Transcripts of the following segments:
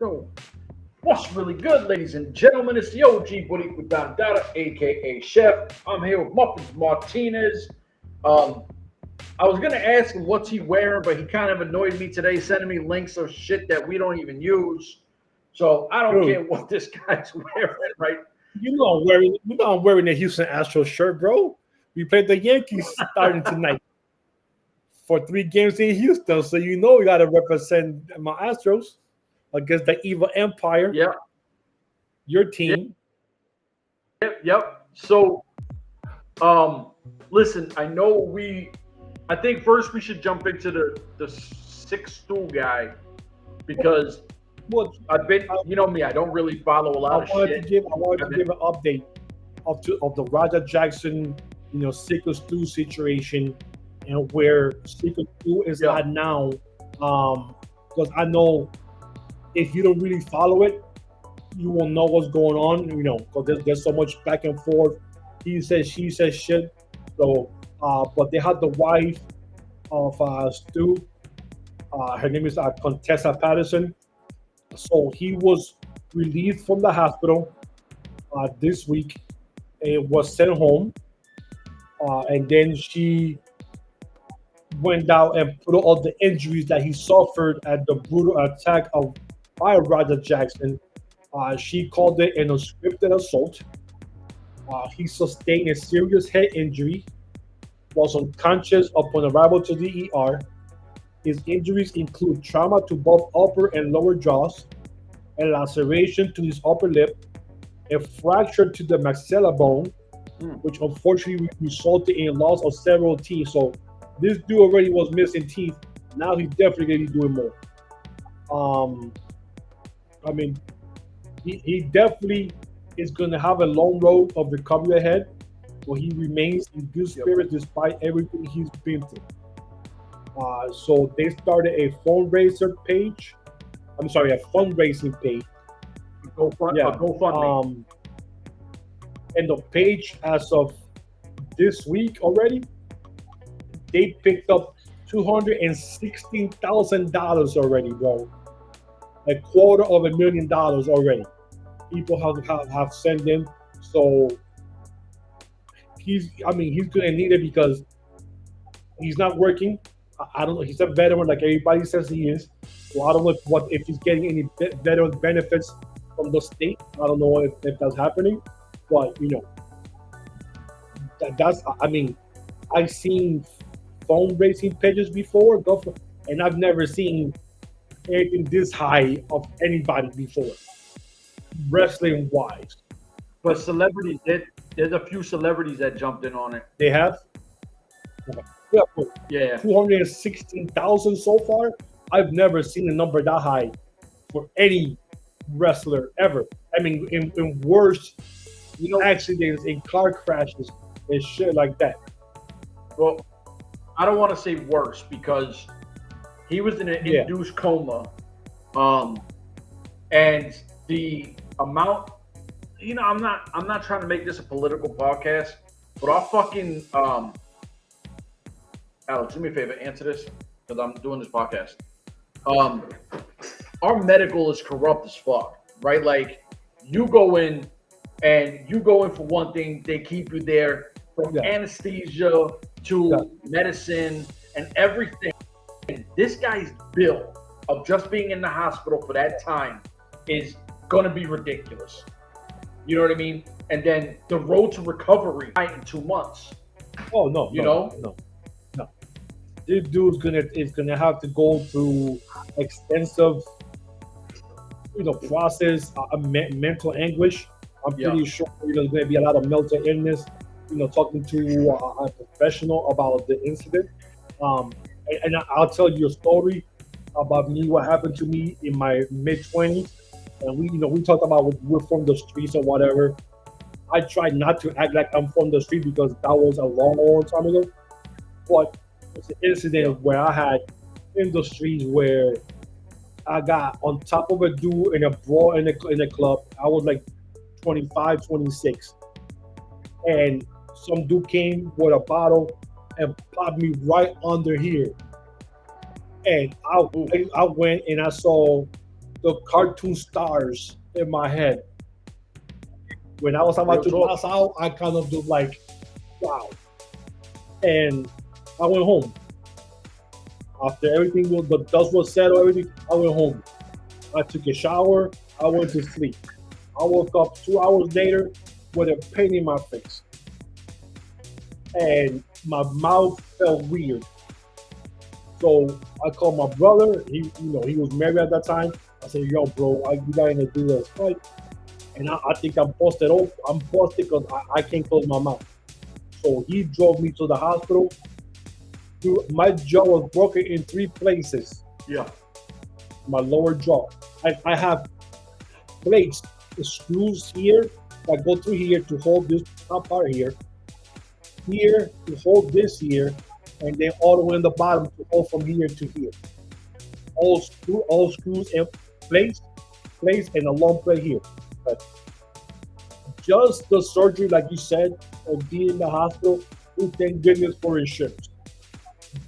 Yo, what's really good, ladies and gentlemen? It's the OG Buddy with Don Dada, aka Chef. I'm here with Muffins Martinez. I was gonna ask him what's he wearing, but he kind of annoyed me today, sending me links of shit that we don't even use. So I don't care what this guy's wearing, right? I'm wearing the Houston Astros shirt, bro. We played the Yankees starting tonight for 3 games in Houston, so we got to represent my Astros against the evil empire. Yep. Your team. Yep. So, listen, I think first we should jump into the six stool guy because I've been, you know me, I don't really follow a lot of shit. I wanted to give an update of the Raja Jackson, Secret Stew situation and where Secret Stew is at now. Because I know if you don't really follow it, you won't know what's going on, because there's so much back and forth. He says, she says shit. So, but they had the wife of Stu. Her name is Contessa Patterson. So he was released from the hospital this week and was sent home. And then she went out and put all the injuries that he suffered at the brutal attack by Raja Jackson. She called it an unscripted assault. He sustained a serious head injury, was unconscious upon arrival to the ER. His injuries include trauma to both upper and lower jaws, a laceration to his upper lip, a fracture to the maxilla bone, which unfortunately resulted in loss of several teeth. So this dude already was missing teeth. Now he's definitely going to be doing more. He definitely is going to have a long road of recovery ahead, but he remains in good spirit despite everything he's been through. So they started a fundraising page. A fundraising page. GoFundMe. And the page, as of this week already, they picked up $216,000 already, bro. $250,000 already. People have sent in. So he's gonna need it because he's not working. I don't know. He's a veteran, like everybody says he is. So I don't know if he's getting any veteran benefits from the state. I don't know if that's happening, but I've seen fundraising pages before, and I've never seen anything this high of anybody before, wrestling wise. But celebrities, there's a few celebrities that jumped in on it. They have. Yeah. 216,000 so far. I've never seen a number that high for any wrestler ever. In worse, accidents, in car crashes, and shit like that. Well, I don't want to say worse because he was in an induced coma, and the amount. I'm not trying to make this a political podcast, but I'll fucking Alex, do me a favor, answer this because I'm doing this podcast. Our medical is corrupt as fuck, right? Like you go in for one thing, they keep you there from anesthesia to medicine and everything. This guy's bill of just being in the hospital for that time is gonna be ridiculous. You know what I mean? And then the road to recovery in 2 months. Oh no! No. This dude's gonna have to go through extensive, process, mental anguich. I'm pretty sure there's gonna be a lot of mental illness. Talking to a professional about the incident. And I'll tell you a story about me. What happened to me in my mid-20s, and we talked about we're from the streets or whatever. I tried not to act like I'm from the street because that was a long time ago, but it's an incident where I had in the streets where I got on top of a dude in a brawl in a club. I was like 25, 26. And some dude came with a bottle and popped me right under here. And I went and I saw the cartoon stars in my head. When I was about to pass out, I kind of just like, wow. And I went home. After everything was, the dust was settled, everything, I went home. I took a shower. I went to sleep. I woke up 2 hours later with a pain in my face. And my mouth felt weird. So I called my brother. He was married at that time. I said, "Yo, bro, you gotta do this fight." And I think I'm busted off. I'm busted because I can't close my mouth. So he drove me to the hospital. My jaw was broken in 3 places. Yeah. My lower jaw. I have plates, the screws here that go through here to hold this top part here. Here to hold this here, and then all the way in the bottom to hold from here to here. All screws and plates, and a long plate here. But just the surgery, like you said, of being in the hospital, we thank goodness for insurance.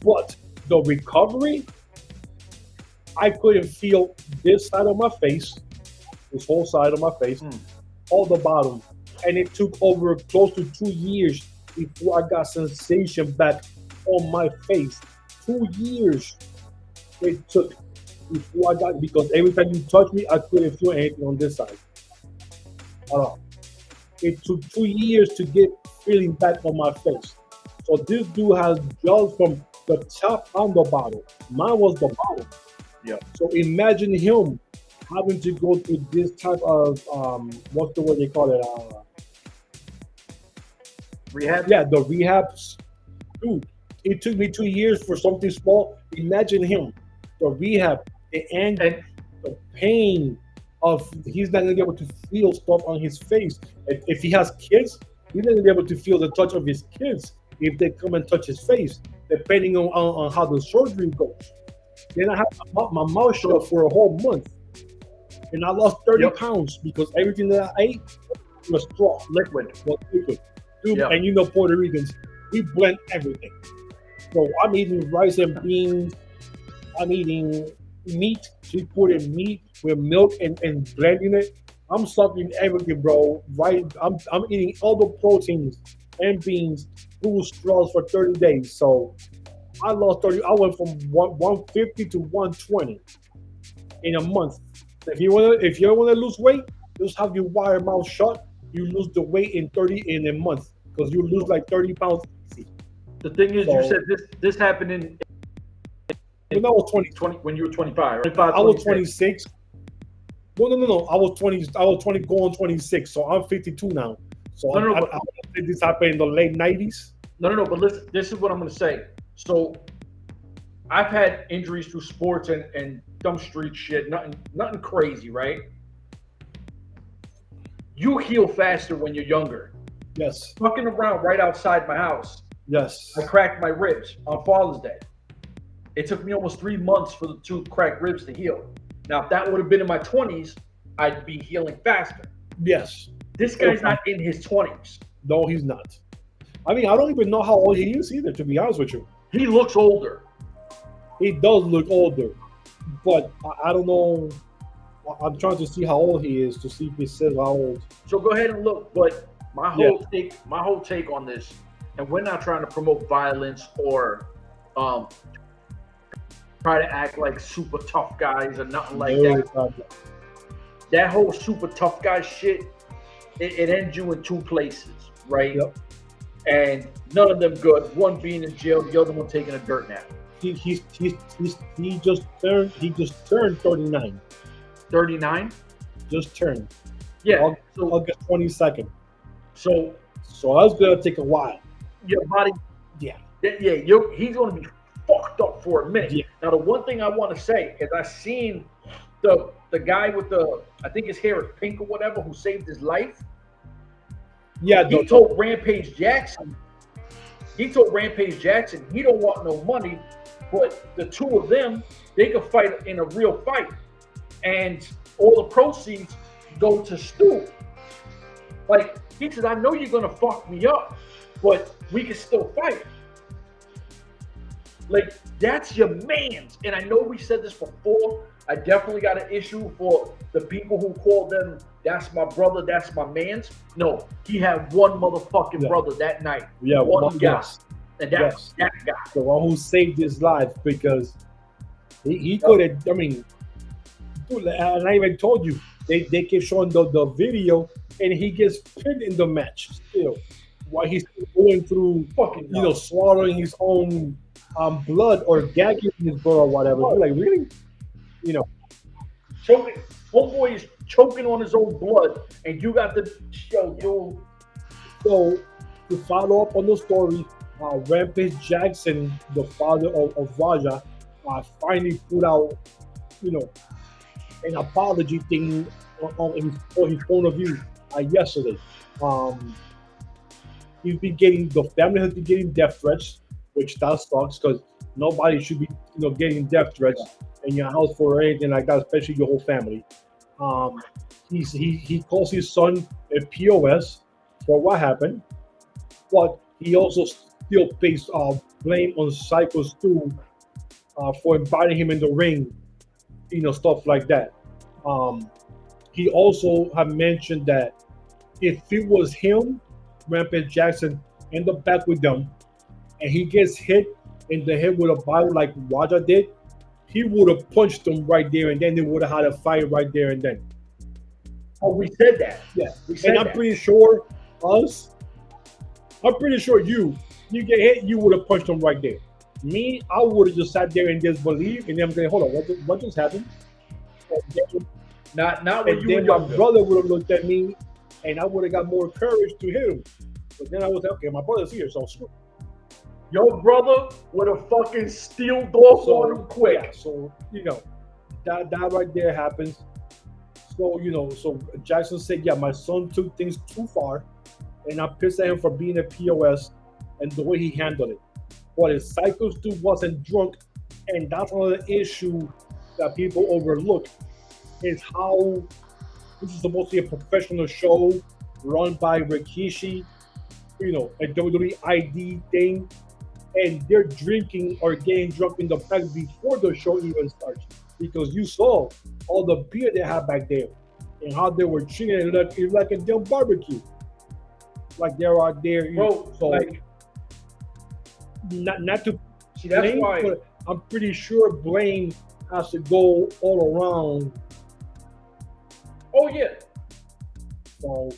But the recovery, I couldn't feel this side of my face, this whole side of my face, all the bottom. And it took over close to 2 years before I got sensation back on my face. 2 years it took before I got, because every time you touch me, I couldn't feel anything on this side at all. It took 2 years to get feeling back on my face. So this dude has jaws from the top and the bottom. Mine was the bottom. Yeah. So imagine him having to go through this type of what's the word they call it? Rehab. Yeah, the rehabs. Dude, it took me 2 years for something small. Imagine him, the rehab, the pain of he's not gonna be able to feel stuff on his face. If he has kids, he's not gonna be able to feel the touch of his kids if they come and touch his face, depending on how the surgery goes. Then I had my mouth shut for a whole month, and I lost 30 pounds because everything that I ate was liquid. Dude, and you know Puerto Ricans, we blend everything. So I'm eating rice and beans. I'm eating meat. She put in meat with milk and blending it. I'm sucking everything, bro. Right? I'm eating all the proteins and beans through straws for 30 days. So I lost 30. I went from 150 to 120 in a month. If you wanna lose weight, just have your wire mouth shut. You lose the weight in a month because you lose like 30 pounds easy. The thing is, you said this happened when I was 20, when you were 25, right? I was 26. No. I was 20. I was 20 going 26. So I'm 52 now. So I think this happened in the late 90s. No. But listen, this is what I'm going to say. So I've had injuries through sports and dumb street shit. Nothing crazy, right? You heal faster when you're younger. Yes. Fucking around right outside my house. Yes. I cracked my ribs on Father's Day. It took me almost 3 months for the 2 cracked ribs to heal. Now, if that would have been in my 20s, I'd be healing faster. Yes. This guy's not in his 20s. No, he's not. I mean, I don't even know how old he is either, to be honest with you. He looks older. He does look older, but I don't know. I'm trying to see how old he is to see if he says how old. So go ahead and look. But my whole take on this, and we're not trying to promote violence or try to act like super tough guys or nothing like that. That whole super tough guy shit, it ends you in 2 places, right? Yep. And none of them good. One being in jail, the other one taking a dirt nap. He just turned 39. 39? Just turned. Yeah. August 22nd. So that's gonna take a while. Your body. Yeah. He's gonna be fucked up for a minute. Yeah. Now the one thing I want to say is I seen the guy with I think his hair is pink or whatever, who saved his life. Yeah. He told Rampage Jackson he don't want no money, but the 2 of them, they could fight in a real fight. And all the proceeds go to Stu. Like, he said, I know you're going to fuck me up, but we can still fight. Like, that's your man's. And I know we said this before, I definitely got an issue for the people who call them, that's my brother, that's my man's. No, he had one motherfucking brother that night. Yeah, one guy. yes. And that's that guy. The one who saved his life, because he could have, I mean, dude, and I even told you, they keep showing the video, and he gets pinned in the match still, while he's going through, swallowing his own blood or gagging his blood or whatever. You're like, really? Choking. Homeboy is choking on his own blood, and you got the show, yo. So, to follow up on the story, Rampage Jackson, the father of Raja, finally put out, an apology thing on his point of view yesterday. The family has been getting death threats, which that sucks, because nobody should be, getting death threats in your house for anything like that, especially your whole family. He calls his son a POS for what happened, but he also still placed blame on Psycho Stu for inviting him in the ring, stuff like that. He also had mentioned that if it was him, Rampage Jackson, in the back with them, and he gets hit in the head with a bottle like Raja did, he would have punched him right there and then. They would have had a fight right there and then. Oh, we said that. Yeah, and I'm pretty sure you get hit, you would have punched him right there. Me, I would have just sat there and disbelieved, and then I'm saying, hold on, what just happened? Not when you and my brother would have looked at me, and I would have got more courage to hit him. But then I was like, okay, my brother's here, so screw. Your brother would have fucking steeled off on him quick. Yeah, so that right there happens. So so Jackson said, yeah, my son took things too far, and I'm pissed at him for being a POS and the way he handled it. But his Psycho Stu wasn't drunk, and that's another issue that people overlook, is how this is supposed to be a professional show run by Rikishi, a WWE ID thing, and they're drinking or getting drunk in the back before the show even starts, because you saw all the beer they had back there and how they were treating it like a damn barbecue, like they're out there. Bro, so not to see, that's blame, why. But I'm pretty sure blame has to go all around. Oh yeah. So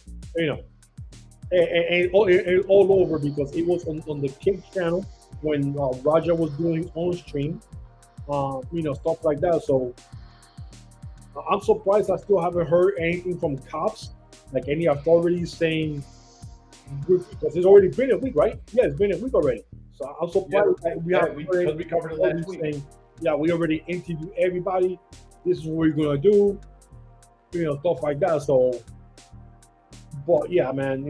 and all over, because it was on the Kick channel when Raja was doing his own stream, stuff like that. So I'm surprised I still haven't heard anything from cops, like any authorities saying, because it's already been a week, right? Yeah, it's been a week already. So I'm surprised that we covered it last week. Saying, yeah, we already interviewed everybody. This is what we're gonna do, stuff like that. So, but yeah, man,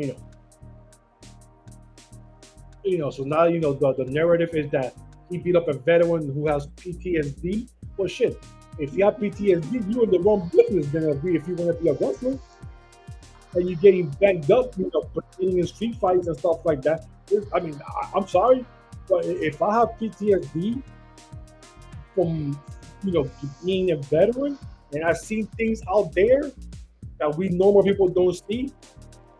so now the narrative is that he beat up a veteran who has PTSD. Well, shit, if you have PTSD, you're in the wrong business. Then agree if you want to be a wrestler, and you're getting banged up, participating in street fights and stuff like that. I mean, I'm sorry, but if I have PTSD from being a veteran, and I've seen things out there that we normal people don't see,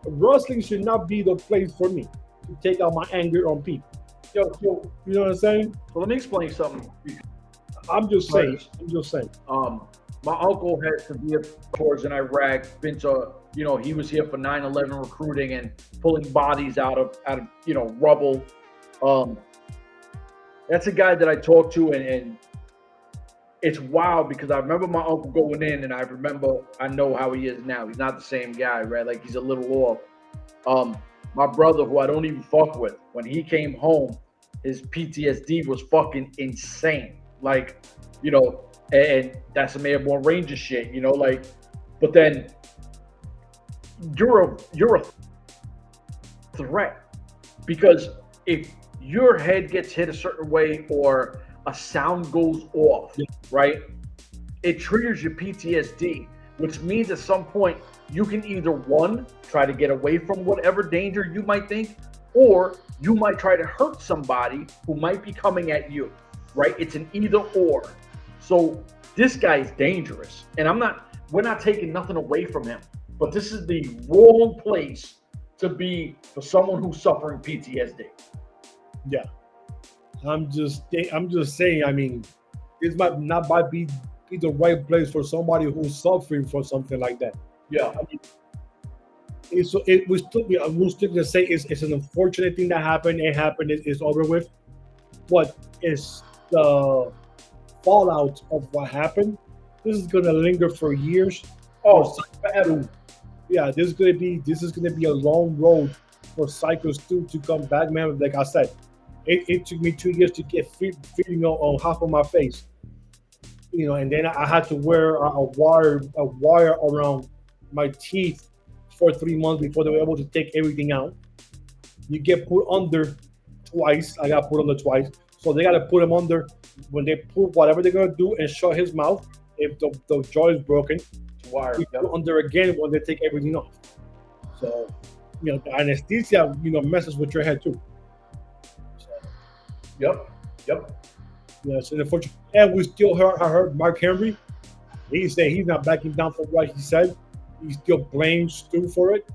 wrestling should not be the place for me to take out my anger on people. Yo, you know what I'm saying? So let me explain something. I'm just saying. My uncle had severe tours in Iraq. Been to, he was here for 9/11 recruiting and pulling bodies out of rubble. That's a guy that I talked to, and it's wild because I remember my uncle going in, and I know how he is now. He's not the same guy, right? Like, he's a little off. My brother, who I don't even fuck with, when he came home, his PTSD was fucking insane. Like, and that's some airborne ranger shit, but then you're a threat, because if your head gets hit a certain way or a sound goes off, right, it triggers your PTSD, which means at some point you can either, one, try to get away from whatever danger you might think, or you might try to hurt somebody who might be coming at you, right? It's an either or. So this guy is dangerous, and we're not taking nothing away from him, but this is the wrong place to be for someone who's suffering PTSD. Yeah, I'm just saying. I mean, this might be the right place for somebody who's suffering from something like that. Yeah, I mean, we're still gonna say it's an unfortunate thing that happened. It happened. It's over with. But it's the fallout of what happened. This is gonna linger for years. Oh, forever. Yeah, this is gonna be a long road for Cycles 2 to come back, man. Like I said, it took me 2 years to get feeding on half of my face, and then I had to wear a wire around my teeth for 3 months before they were able to take everything out. You get put under twice. I got put under twice, so they got to put him under when they put whatever they're gonna do and shut his mouth if the jaw is broken. Wire. Put under again when they take everything off. So, the anesthesia, messes with your head too. So, Yep. Yes, and unfortunately, and we still heard Mark Henry. He said he's not backing down from what he said. He still blames Stu for it,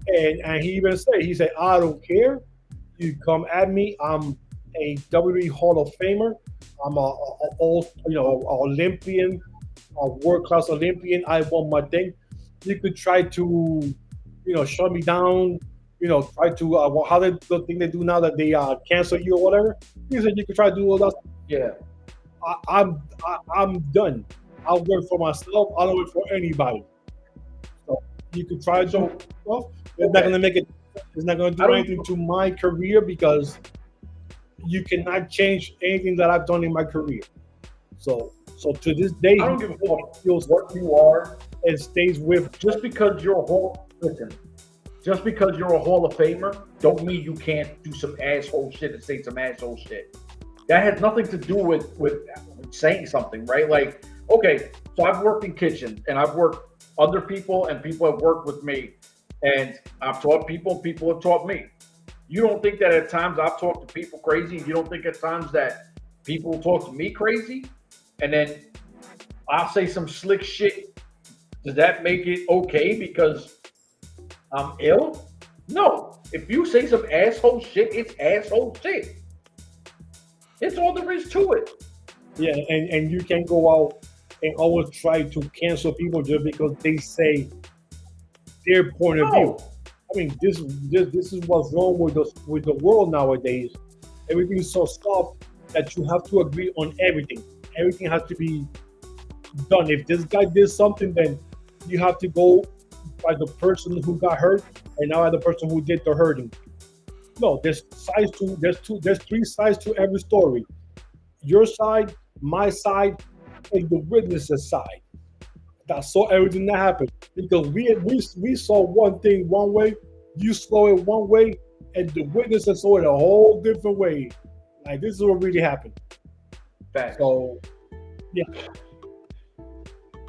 and he even said, I don't care. You come at me. I'm a WWE Hall of Famer. I'm a Olympian, a world-class Olympian. I won my thing. You could try to, shut me down. Try to how the thing they do now that they cancel you or whatever. He said you could try to do all that. Yeah. I'm done. I'll work for myself. I don't work for anybody. So you could try to do stuff. It's not gonna make it. It's not gonna do anything to my career because you cannot change anything that I've done in my career. So to this day, I don't give a fuck what you are and stays with. Just because you're a Hall of Famer, don't mean you can't do some asshole shit and say some asshole shit. That has nothing to do with saying something, right? Like, okay, so I've worked in kitchens and I've worked under people and people have worked with me, and I've taught people have taught me. You don't think that at times I've talked to people crazy? You don't think at times that people talk to me crazy? And then I'll say some slick shit. Does that make it okay because I'm ill? No. If you say some asshole shit, it's asshole shit. It's all there is to it. Yeah, and you can go out and always try to cancel people just because they say their point of view. I mean, this is what's wrong with the world nowadays. Everything's so soft that you have to agree on everything. Everything has to be done. If this guy did something, then you have to go by the person who got hurt, and now by the person who did the hurting. No, there's three sides to every story. Your side, my side, and the witness's side. That saw everything that happened. Because we saw one thing one way, you saw it one way, and the witnesses saw it a whole different way. Like, this is what really happened. Facts. So,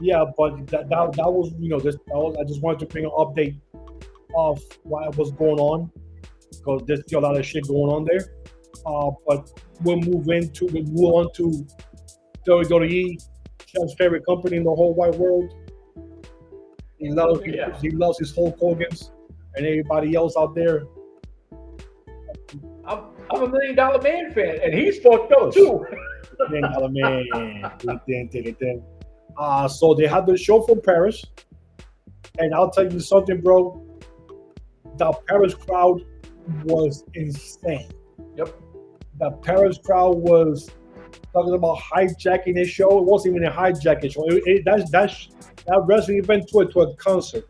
yeah, but that was I just wanted to bring an update of what was going on because there's still a lot of shit going on there. But we'll move on to WWE, Chef's favorite company in the whole wide world. He loves his Hulk Hogan's and everybody else out there. I'm a $1 Million Man fan, and he's fucked up too. $1 Million Man. So they had the show from Paris, and I'll tell you something, bro. The Paris crowd was insane. Yep. The Paris crowd was talking about hijacking his show. It wasn't even a hijacking show. That wrestling event to a concert.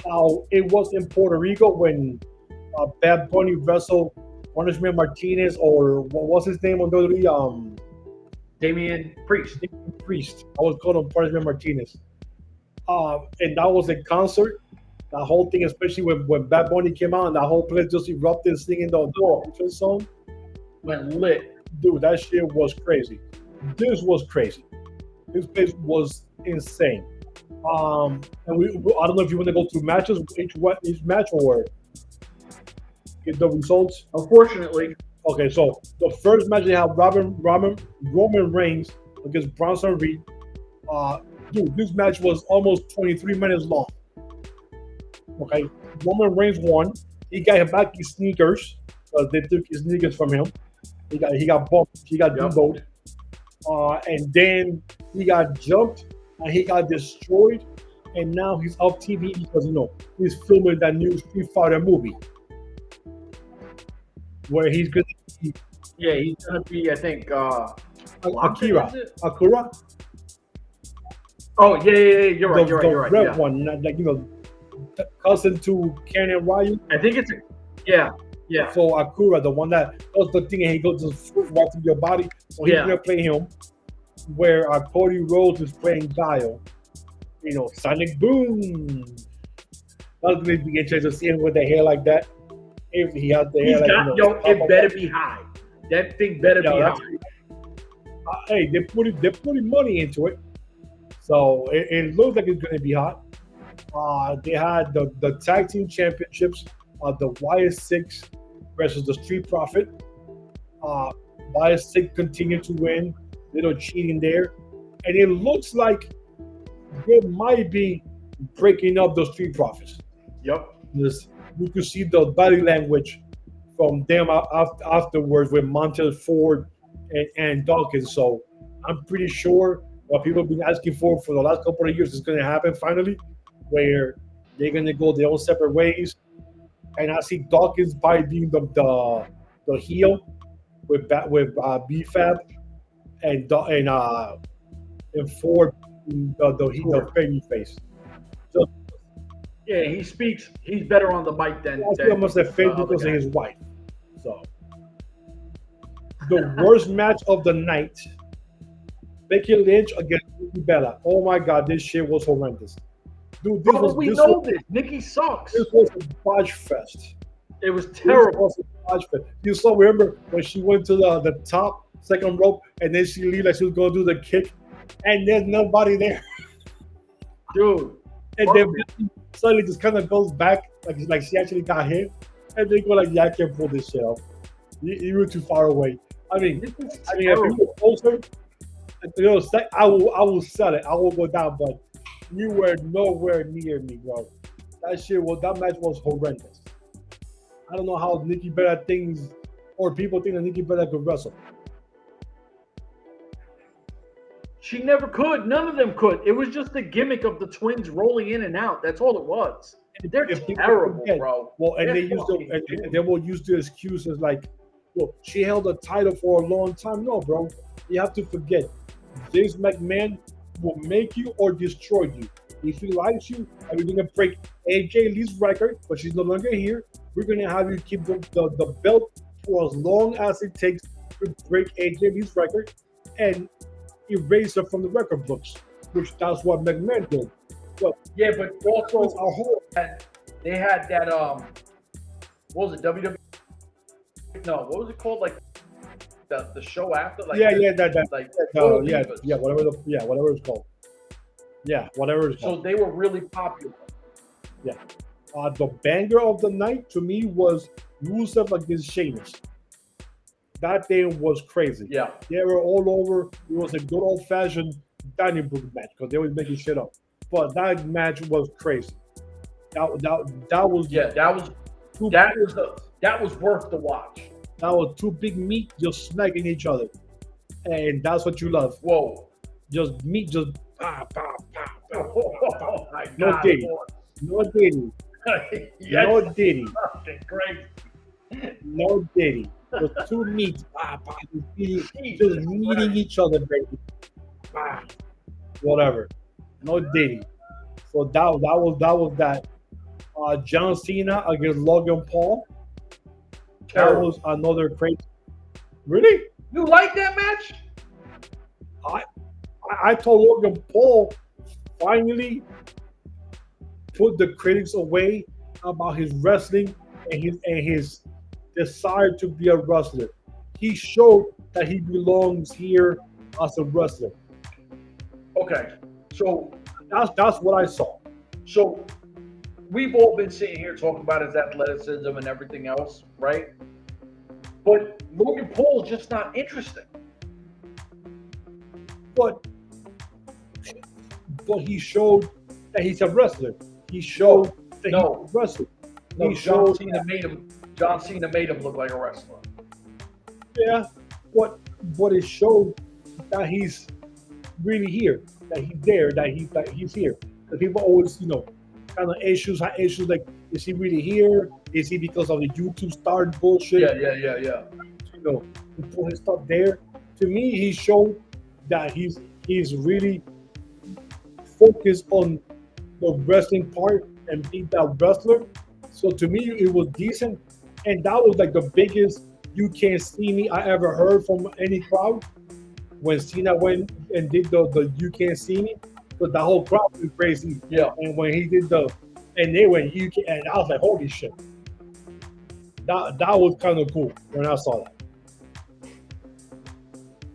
How it was in Puerto Rico when Bad Bunny wrestled Punishment Martinez, or what was his name on WWE? Damian Priest. I was called him Punishment Martinez. And that was a concert. The whole thing, especially when Bad Bunny came out, and the whole place just erupted singing the door song. Went lit. Dude, that shit was crazy. This was crazy. This place was insane. And I don't know if you want to go through matches, each match, or get the results. Unfortunately. Okay, so the first match they have Roman Reigns against Bronson Reed. Dude, this match was almost 23 minutes long. Okay, Roman Reigns won. He got back his sneakers because they took his sneakers from him. He got bumped. He got demoted. And then he got jumped and he got destroyed. And now he's off TV because he's filming that new Street Fighter movie where he's gonna be. Yeah, he's gonna be. I think Akira. Oh yeah. You're right. You're right. The red yeah. one, like cousin to Kane and Raju. I think it's yeah. So Akira, the one that does the thing and he goes just right through your body. So he's gonna play him. Where Cody Rhodes is playing Guile. Sonic Boom. That's gonna be interesting to see him with the hair like that. If he has the hair it better be high. That thing better be high. Hey, they're putting money into it. So it looks like it's gonna be hot. They had the tag team championships, the YS6 versus the Street Profit. YS6 continued to win. Little cheating there, and it looks like they might be breaking up the Street Profits. Yep. You could see the body language from them afterwards with Montez Ford and Dawkins. So I'm pretty sure what people have been asking for the last couple of years is going to happen finally, where they're going to go their own separate ways. And I see Dawkins by being the heel with B-Fab. And Ford, the baby face. So, yeah, he speaks. He's better on the mic than. He almost have faith because of his wife. So, the worst match of the night: Becky Lynch against Nikki Bella. Oh my God, this shit was horrendous, dude. This. Nikki sucks. This was a botch fest. It was terrible. You saw. Remember when she went to the top second rope, and then she leave like she was going to do the kick, and there's nobody there, dude. And then suddenly just kind of goes back, like she actually got hit, and they go like, "Yeah, I can't pull this shit off. You were too far away." I mean, if you were closer, I will sell it. I will go down, but you were nowhere near me, bro. That match was horrendous. I don't know how Nikki Bella thinks, or people think that Nikki Bella could wrestle. She never could. None of them could. It was just the gimmick of the twins rolling in and out. That's all it was. They're terrible, bro. Well, and they will use the excuses like, "Well, she held a title for a long time." No, bro. You have to forget. Vince McMahon will make you or destroy you. If he likes you, and we're gonna break AJ Lee's record, but she's no longer here. We're gonna have you keep the belt for as long as it takes to break AJ Lee's record and erase her from the record books, which that's what McMahon did. But also they had that what was it, WWE? No, what was it called? Like the show after? Like whatever it's called. Yeah, whatever it's called. So they were really popular. Yeah. The banger of the night to me was Josef against Sheamus. That thing was crazy. Yeah. They were all over. It was a good old-fashioned dining room match because they was making shit up. But that match was crazy. That was worth the watch. That was two big meat just smacking each other. And that's what you love. Whoa. Just meat, just pow, pow, pow, pow. Oh my God. No Diddy. No Diddy. Yes. No Diddy. Great. No Diddy. The two meats, just meeting each other, baby. Whatever. No Diddy. So that was that. John Cena against Logan Paul. That was another crazy. Really? You like that match? I told Logan Paul finally put the critics away about his wrestling and his desire to be a wrestler. He showed that he belongs here as a wrestler. Okay, so that's what I saw. So we've all been sitting here talking about his athleticism and everything else, right? But Logan Paul is just not interesting. but he showed that he's a wrestler. He showed that he's a wrestler. No, John Cena made him look like a wrestler. Yeah, but it showed that he's really here, that he's there, that he's here. Because people always, kind of issues like, is he really here? Is he because of the YouTube star bullshit? Yeah. He put his stuff there. To me, he showed that he's really focused on the wrestling part and being that wrestler. So to me, it was decent, and that was like the biggest "You Can't See Me" I ever heard from any crowd. When Cena went and did the "You Can't See Me," but the whole crowd went crazy. Yeah. And when he did and they went "You Can," and I was like, "Holy shit!" That was kind of cool when I saw that.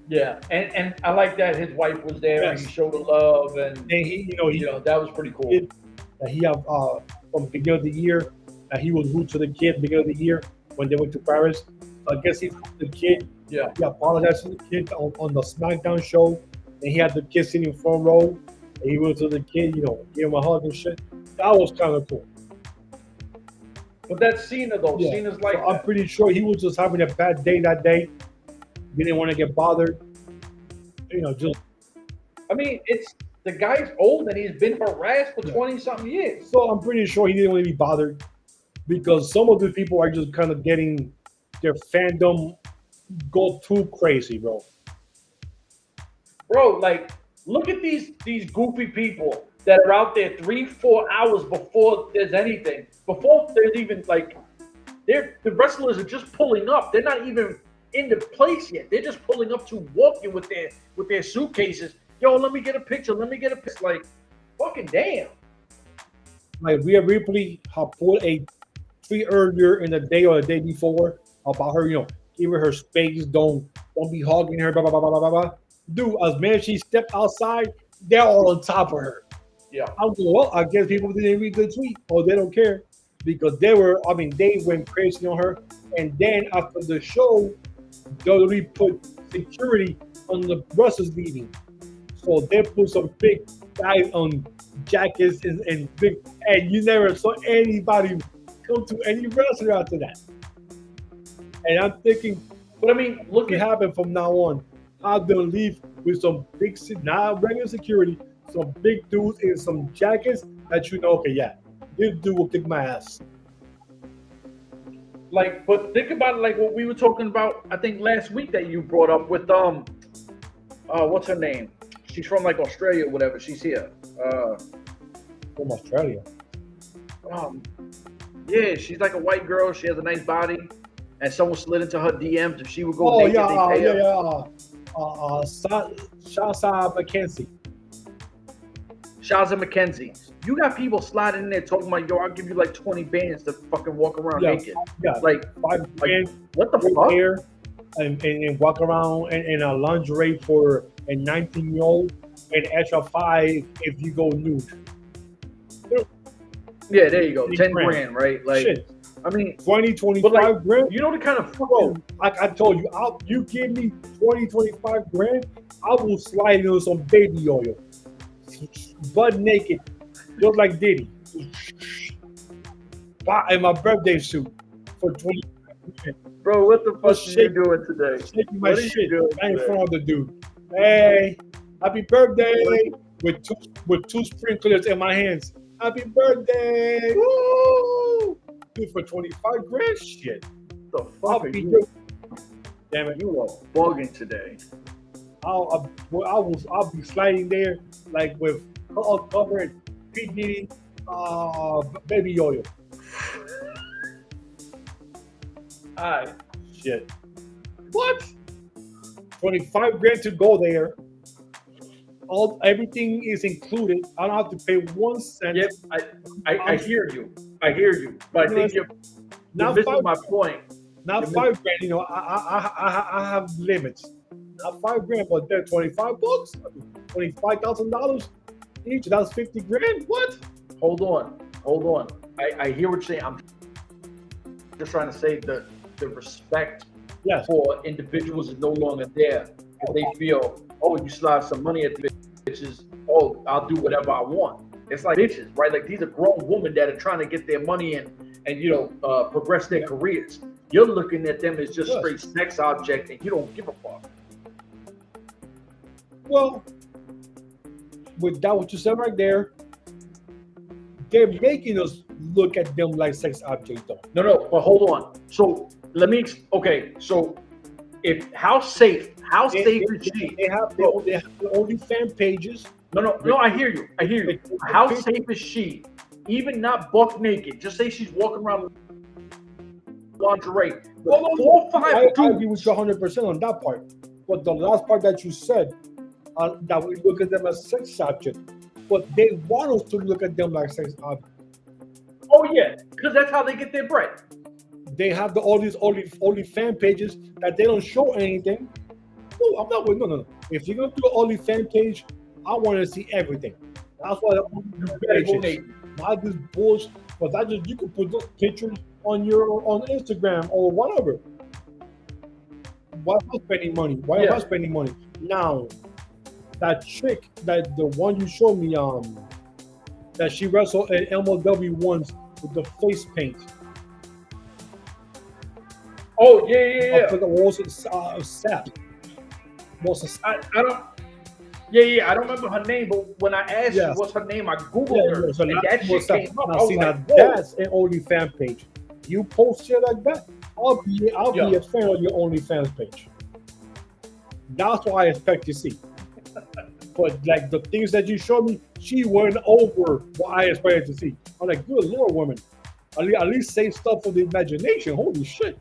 Yeah, and I like that his wife was there and he showed the love and he that was pretty cool. That he have from the beginning of the year that he was rude to the kid beginning of the year when they went to Paris. I guess he the kid. Yeah. He apologized to the kid on the SmackDown show, and he had the kid sitting in front row. And he went to the kid, gave him a hug and shit. That was kind of cool. But that's Cena though. Yeah. Cena's like I'm pretty sure he was just having a bad day that day. Didn't want to get bothered. Just. I mean, it's the guy's old and he's been harassed for 20-something years. So I'm pretty sure he didn't want to be bothered because some of the people are just kind of getting their fandom go too crazy, bro. Bro, like, look at these goofy people that are out there 3-4 hours before there's anything. Before there's even the wrestlers are just pulling up. They're not even in the place yet. They're just pulling up to walking with their suitcases. Yo, let me get a picture. Like, fucking damn. Like Rhea Ripley had pulled a tweet earlier in the day or the day before about her, give her space. Don't be hogging her. Blah blah blah blah blah blah. Dude, as man she stepped outside, they're all on top of her. Yeah. I'm going, well, I guess people didn't read the tweet or they don't care because they went crazy on her. And then after the show, WWE put security on the wrestlers leaving. So they put some big guys on jackets and you never saw anybody come to any wrestler after that. And I'm thinking, but I mean, look what happened from now on. I'm gonna leave with some big, not regular security, some big dudes in some jackets that okay, yeah, this dude will kick my ass. Like, but think about it, like what we were talking about, I think last week that you brought up with what's her name? She's from like Australia or whatever. She's here. From Australia. Yeah, she's like a white girl. She has a nice body, and someone slid into her DMs if she would go naked. Shazza McKenzie. Shazza McKenzie. You got people sliding in there talking about, yo, I'll give you like 20 bands to fucking walk around naked. Yeah, like 5 bands. What the fuck? Hair and walk around in a lingerie for a 19-year-old and extra 5 if you go nude. Yeah, there you go. 10 grand, right? Like, shit. I mean, 20, 25 grand. You know the kind of bro, like I told you, you give me 20, 25 grand, I will slide into some baby oil, butt naked, just like Diddy, in my birthday suit for 20 grand. Bro, what the fuck are you doing today? Shaking my shit in front of the dude. Hey, happy birthday! With two sprinklers in my hands. Happy birthday! Woo! Dude, for 25 grand, shit. The fuck are you? Damn it, you are bugging today. I'll be sliding there like with covered P Diddy, baby oil. Alright. Shit. What? 25 grand to go there. Everything is included. I don't have to pay 1 cent. Yep, I hear you. But I think you're missing my point. Not 5 grand. I have limits. Not 5 grand, but they're $25, $25,000 each. That's 50 grand. What? Hold on. I hear what you're saying. I'm just trying to say the respect for individuals is no longer there. if they feel, oh, you slide some money at the bitches, oh, I'll do whatever I want. It's like bitches, right? Like these are grown women that are trying to get their money and progress their careers. You're looking at them as just straight sex object, and you don't give a fuck. Well, with that, what you said right there, they're making us look at them like sex objects, though. No, but hold on. So let me. Okay, so how safe is she? They have the only fan pages. No, I hear you. How safe is she? Even not buck naked. Just say she's walking around lingerie. 4 or 5 I agree with you 100% on that part. But the last part that you said, that we look at them as sex objects, but they want us to look at them like sex objects. Oh yeah, because that's how they get their bread. They have all these only fan pages that they don't show anything. No, I'm not with no. If you're gonna do an only fan page, I want to see everything. That's why not this bullshit. But you can put those pictures on Instagram or whatever. Why am I spending money? Why am I spending money? Now, that chick, that the one you showed me, that she wrestled at MLW once with the face paint. Oh yeah. What was it? Sap. I don't. Yeah. I don't remember her name, but when I asked you what's her name, I googled her, so and that shit came up. Now, that's an OnlyFans page. You post shit like that, I'll be a fan of your OnlyFans page. That's what I expect to see. But like the things that you showed me, she went over what I expected to see. I'm like, good Lord, woman. At least say stuff for the imagination. Holy shit.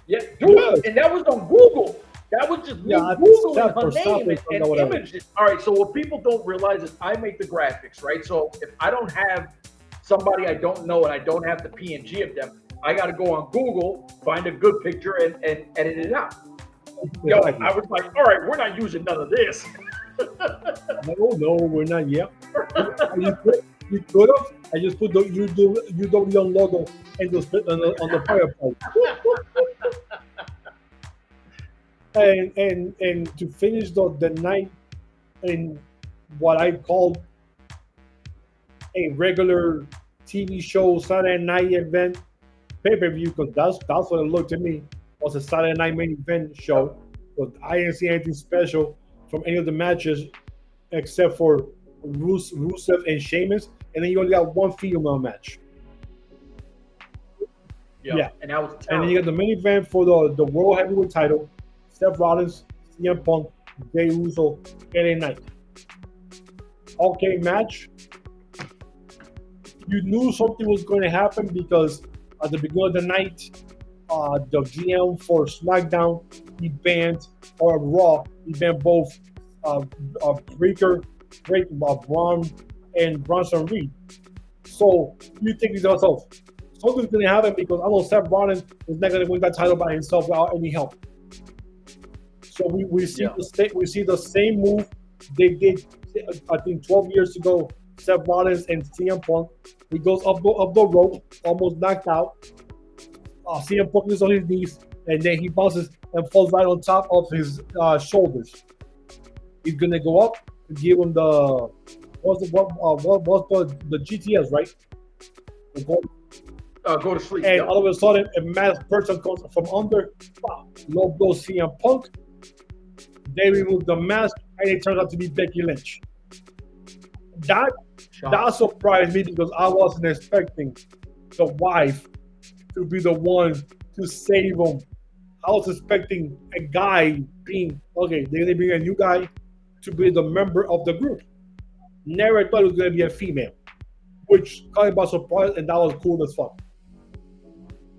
Yeah, dude, and that was on Google. That was just me Googling her name and images. All right, so what people don't realize is I make the graphics, right? So if I don't have somebody I don't know and I don't have the PNG of them, I got to go on Google, find a good picture, and edit it out. Yo, I was like, all right, we're not using none of this. No, we're not yet. You could have. I just put the UW logo and just put on the fireplace. and to finish the night in what I call a regular TV show Saturday night event pay-per-view, because that's what it looked to me, was a Saturday night main event show. But I didn't see anything special from any of the matches except for Rusev and Sheamus, and then you only got one female match. Yeah. And that was terrible. And then you got the main event for the World Heavyweight title, Seth Rollins, CM Punk, Jey Uso, LA Knight. Okay, match. You knew something was going to happen because at the beginning of the night, the GM for SmackDown, he banned, or Raw, he banned both Braun and Bronson Reed. So you think to yourself, something's going to happen because I know Seth Rollins is not going to win that title by himself without any help. So we see the same move they did, I think 12 years ago. Seth Rollins and CM Punk. He goes up the rope, almost knocked out. CM Punk is on his knees, and then he bounces and falls right on top of his shoulders. He's gonna go up and give him the GTS, right? Go to sleep. And all of a sudden, a masked person comes from under. Low blow CM Punk. They remove the mask, and it turns out to be Becky Lynch. That surprised me because I wasn't expecting the wife to be the one to save him. I was expecting a guy being, okay, they're going to bring a new guy to be the member of the group. Never thought it was going to be a female, which caught me by surprise, and that was cool as fuck.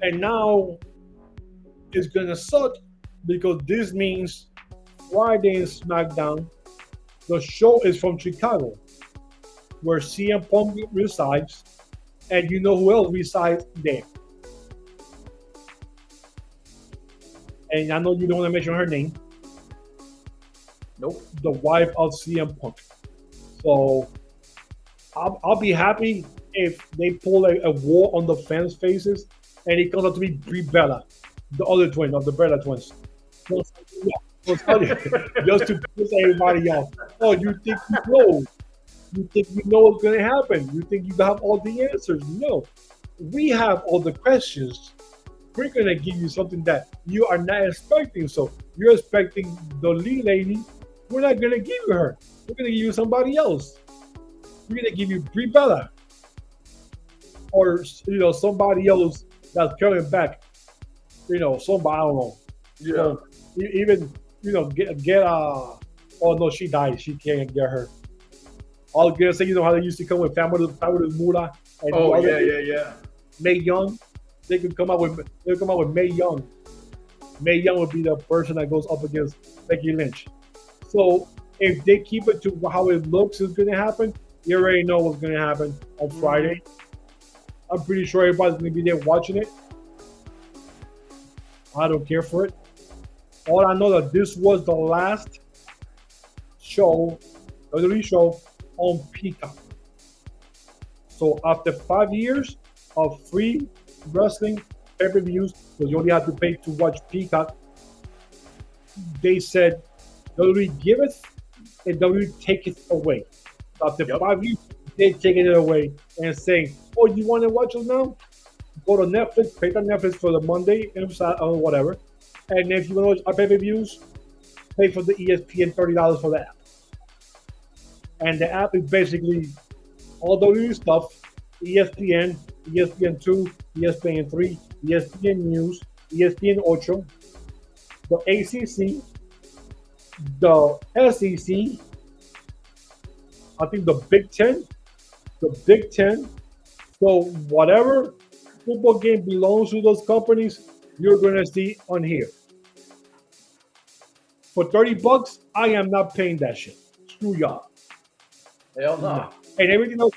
And now it's going to suck because this means Friday in SmackDown, the show is from Chicago, where CM Punk resides, and you know who else resides there. And I know you don't want to mention her name. Nope. The wife of CM Punk. So I'll be happy if they pull a war on the fans' faces, and it comes out to be Brie Bella, the other twin of the Bella twins. Just to piss everybody off. Oh, you think you know? You think you know what's going to happen? You think you have all the answers? No, we have all the questions. We're going to give you something that you are not expecting. So you're expecting the lead lady. We're not going to give you her. We're going to give you somebody else. We're going to give you Brie Bella, or somebody else that's coming back. Somebody I don't know. Yeah. So, even get oh no, she died. She can't get her. All gonna say, how they used to come with family Mura and yeah. Mae Young. They could come out with Mae Young. Mae Young would be the person that goes up against Becky Lynch. So if they keep it to how it looks is gonna happen, you already know what's gonna happen on Friday. I'm pretty sure everybody's gonna be there watching it. I don't care for it. All I know that this was the last show, WWE show on Peacock. So after 5 years of free wrestling pay-per-views, because you only have to pay to watch Peacock, they said WWE giveth and WWE taketh away. After 5 years, they're taking it away and saying, "Oh, you want to watch us now? Go to Netflix, pay to Netflix for the Monday and or whatever. And if you want to watch our pay-per-views, pay for the ESPN $30 for the app." And the app is basically all the new stuff: ESPN, ESPN2, ESPN3, ESPN News, ESPN Ocho, the ACC, the SEC, I think the Big Ten. So whatever football game belongs to those companies, you're going to see on here. For $30, I am not paying that shit. Screw y'all. Hell no. And everything else,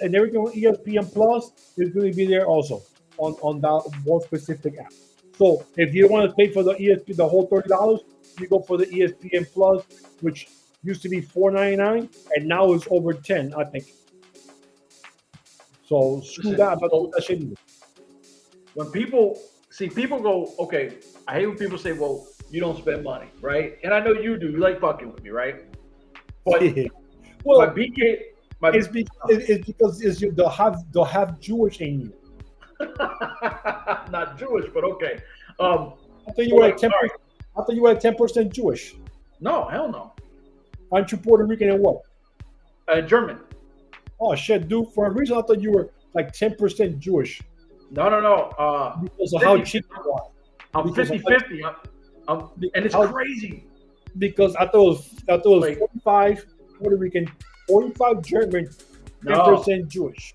and everything on ESPN Plus is going to be there also on that one specific app. So if you want to pay for the ESPN, the whole $30, you go for the ESPN Plus, which used to be $4.99 and now is over $10, I think. So screw that. I'm not doing that shit either. When people go, okay, I hate when people say, "Well, you don't spend money," right? And I know you do. You like fucking with me, right? But well, it's because they'll have Jewish in you. Not Jewish, but okay. I thought you were at 10%. I thought you were at 10% Jewish. No, hell no. Aren't you Puerto Rican and what? German. Oh shit, dude! For a reason, I thought you were like 10% Jewish. No. Because of how cheap you are. I'm 50-50. And it's crazy. Because I thought it was like 45 Puerto Rican, 45 German, 10% Jewish.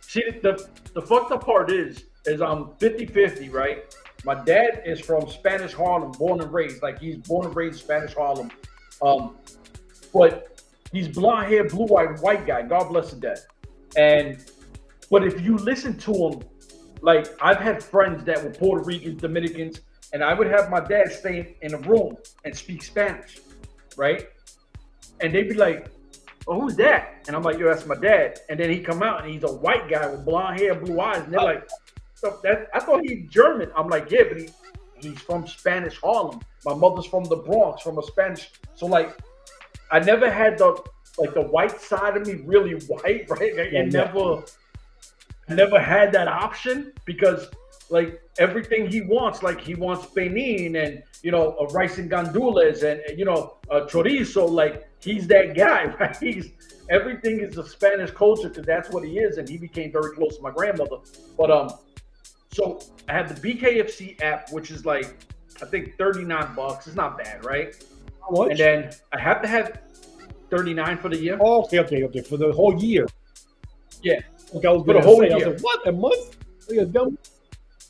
See, the fucked up part is I'm 50-50, right? My dad is from Spanish Harlem, born and raised. Like, he's born and raised in Spanish Harlem. But he's blonde hair, blue-eyed, white guy. God bless the dead. But if you listen to him, like, I've had friends that were Puerto Ricans, Dominicans, and I would have my dad stay in a room and speak Spanish, right? And they'd be like, "Oh, who's that?" And I'm like, "Yo, that's my dad." And then he come out and he's a white guy with blonde hair, blue eyes. And they're like, I thought he's German. I'm like, "Yeah, but he's from Spanish Harlem. My mother's from the Bronx, from a Spanish." So like, I never had the white side of me really white, right? Never had that option, because like everything he wants, like he wants penin and rice and gandules and chorizo. Like, he's that guy, right? Everything is a Spanish culture, because that's what he is, and he became very close to my grandmother. But so I have the BKFC app, which is like, I think $39. It's not bad, right? How much? And then I have to have $39 for the year. Oh, okay, for the whole year. Yeah. Okay, I was for the whole year. I was like, what, a month?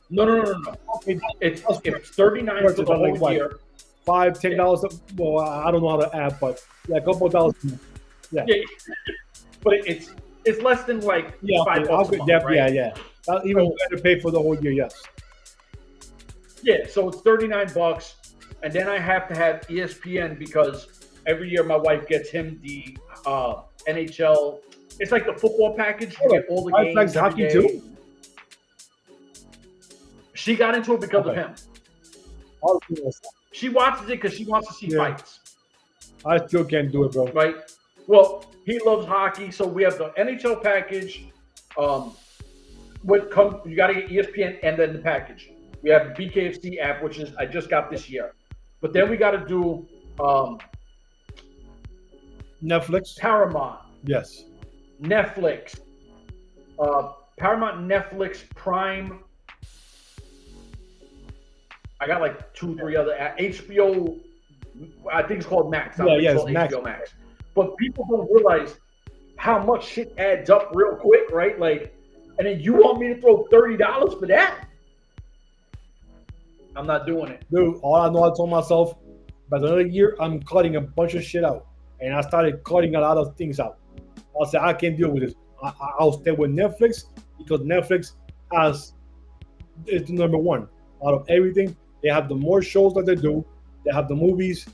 No. Okay, it's $39 for the whole year. $10. Well, I don't know how to add, but yeah, a couple of dollars. Yeah. But it's less than like $5 a month, right? Yeah. Even better pay for the whole year, yes. Yeah, so it's $39, and then I have to have ESPN, because every year my wife gets him the NHL. It's like the football package. You get all the games. Likes hockey too? She got into it because of him. She watches it because she wants to see fights. I still can't do it, bro. Right? Well, he loves hockey, so we have the NHL package. You got to get ESPN and then the package. We have the BKFC app, which is I just got this year, but then we got to do Netflix, Paramount, yes, Netflix, Paramount, Netflix, Prime. I got like 2-3 other HBO. I think it's called Max. It's Max. HBO Max. But people don't realize how much shit adds up real quick, right? Like, and then you want me to throw $30 for that? I'm not doing it. Dude, all I know, I told myself, by the end of the year, I'm cutting a bunch of shit out. And I started cutting a lot of things out. I said, I can't deal with this. I'll stay with Netflix because Netflix is the number one. Out of everything, they have the more shows that they do. They have the movies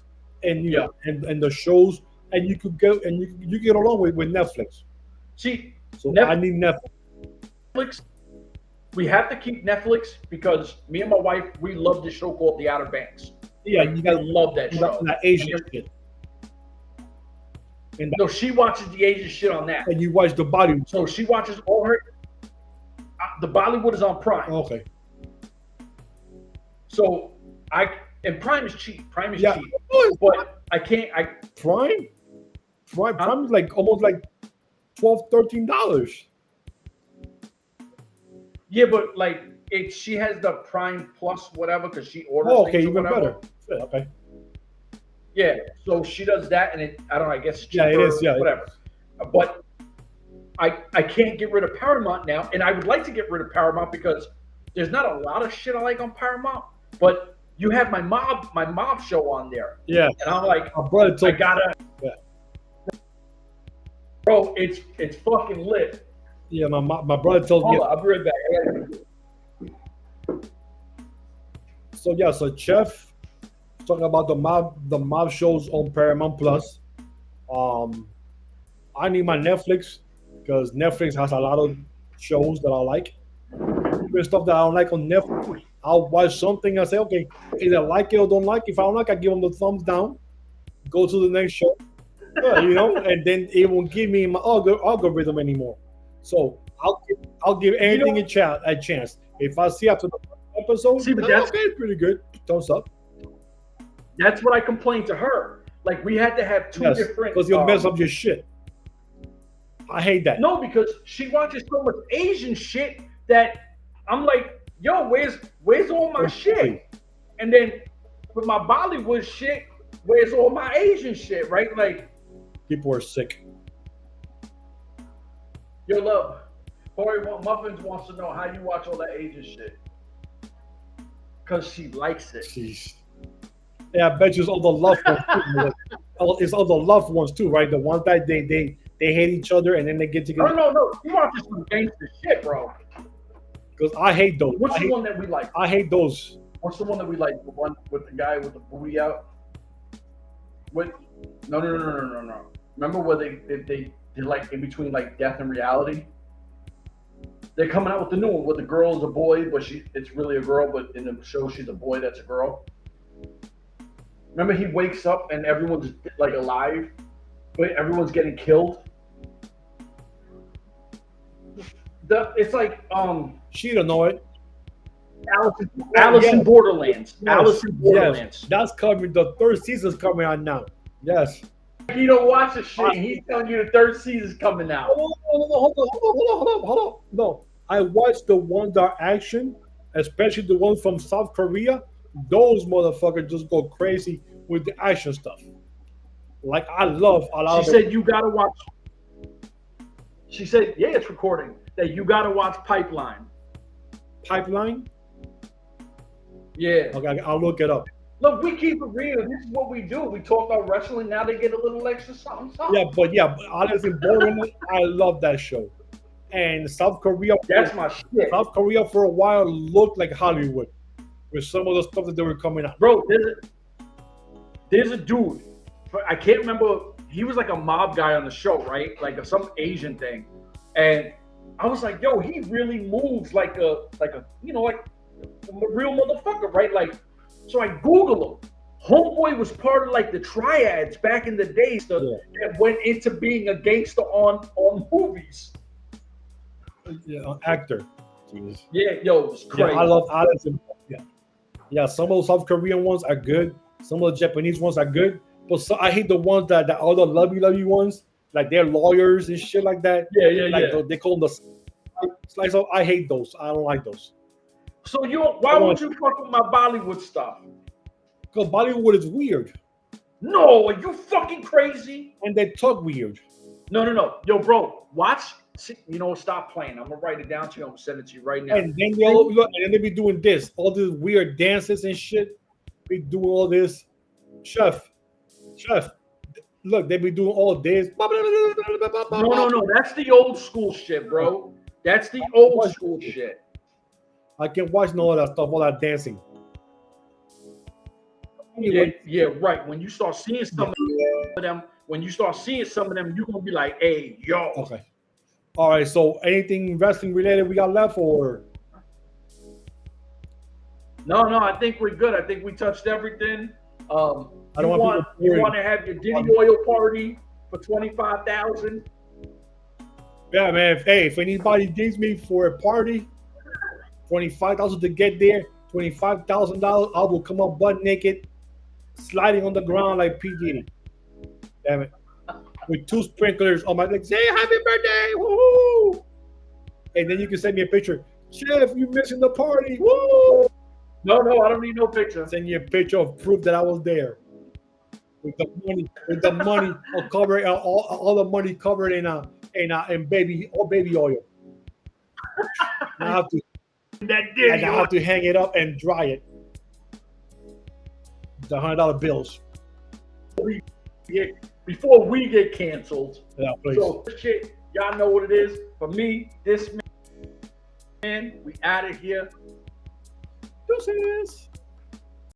and and the shows, and you could go and you get along with Netflix. See, so I need Netflix. We have to keep Netflix because me and my wife, we love this show called The Outer Banks. Yeah, you gotta love that show. That Asian shit. And no, she watches the Asian shit on that. And you watch the Bollywood. So she watches all her. The Bollywood is on Prime. Okay. So and Prime is cheap. Prime is cheap. But I can't. Prime is like almost like $12-13. Yeah, but like she has the Prime Plus whatever because she orders. Oh, okay, even better. Yeah, okay. Yeah, so she does that, and I don't know. I guess it's cheaper, it is. Yeah, whatever. But I can't get rid of Paramount now, and I would like to get rid of Paramount because there's not a lot of shit I like on Paramount, but you have my mob show on there. Yeah, and I'm like, my brother told I gotta. Yeah. Bro, it's fucking lit. Yeah, my brother told me. I'll be right back. So Chef talking about the mob shows on Paramount Plus. I need my Netflix because Netflix has a lot of shows that I like. Even stuff that I don't like on Netflix, I'll watch something and say, okay, either I like it or don't like it. If I don't like it, I give them the thumbs down, go to the next show, and then it won't give me my algorithm anymore. So I'll give anything a chance. If I see after the episode, okay, pretty good, thumbs up. That's what I complained to her. Like we had to have two different. Because you'll mess up your shit. I hate that. No, because she watches so much Asian shit that I'm like, yo, where's all my shit? And then with my Bollywood shit, where's all my Asian shit, right? Like people are sick. Yo, love. Corey Muffins wants to know how you watch all that Asian shit. Because she likes it. Jeez. Yeah, I bet you it's all the loved ones too. It's all the loved ones too, right? The ones that they hate each other and then they get together. No. You watch some gangster shit, bro. Because I hate those. What's the one that we like? I hate those. What's the one that we like? The one with the guy with the booty out? No. Remember where they're like in between like death and reality? They're coming out with the new one where the girl is a boy, but it's really a girl, but in the show she's a boy that's a girl. Remember he wakes up and everyone's like alive, but everyone's getting killed. It's like she don't know it. Alice in Borderlands. Yes. Alice in Borderlands. Yes. That's coming. The third season's coming out now. Yes. You don't watch the shit. He's telling you the third season's coming out. Hold on. No, I watched the ones that are action, especially the ones from South Korea. Those motherfuckers just go crazy with the action stuff. Like I love a lot. She said you gotta watch. She said, yeah, it's recording. That you gotta watch Pipeline. Pipeline? Yeah. Okay, I'll look it up. Look, we keep it real. This is what we do. We talk about wrestling. Now they get a little extra something. Yeah, but Alice in Borderland, I love that show. And South Korea. That's my shit. South Korea for a while looked like Hollywood with some of the stuff that they were coming out. Bro, there's a dude. I can't remember. He was like a mob guy on the show, right? Like some Asian thing. And I was like, yo, he really moves like a real motherfucker, right? Like, So I Google him. Homeboy was part of like the triads back in the days that went into being a gangster on movies. Yeah, actor. Jeez. Yeah, yo, it's crazy. Yeah, I love Alex. Yeah, some of those South Korean ones are good. Some of the Japanese ones are good. But I hate the ones that all the lovey ones, like they're lawyers and shit like that. Yeah. They call them the. So I hate those. I don't like those. So why would you fuck with my Bollywood stuff? Because Bollywood is weird. No, are you fucking crazy? And they talk weird. No. Yo, bro, watch. You know, stop playing. I'm gonna write it down to you. I'm gonna send it to you right now. And then they be doing this, all these weird dances and shit. Be doing all this. Chef. Look, they be doing all this. No. That's the old school shit, bro. That's the old school shit. I can watch all that stuff, all that dancing. Yeah, right. When you start seeing some of them, you're gonna be like, "Hey, yo." Okay. All right. So, anything wrestling related we got left, or? No. I think we're good. I think we touched everything. You want to have your Diddy oil party for 25,000? Yeah, man. If anybody needs me for a party, 25,000 to get there, $25,000, I will come up butt naked, sliding on the ground like P. Diddy. Damn it. With 2 sprinklers on my legs. Say happy birthday! Woo! And then you can send me a picture. Chef, you missing the party? Woo! No, I don't need no picture. Send you a picture of proof that I was there. With the money, I'll cover all the money covered in baby oil. I have to hang it up and dry it. The $100 bills. Before we get canceled. Yeah, please. So shit, y'all know what it is. For me, this man, we out of here. Deuces.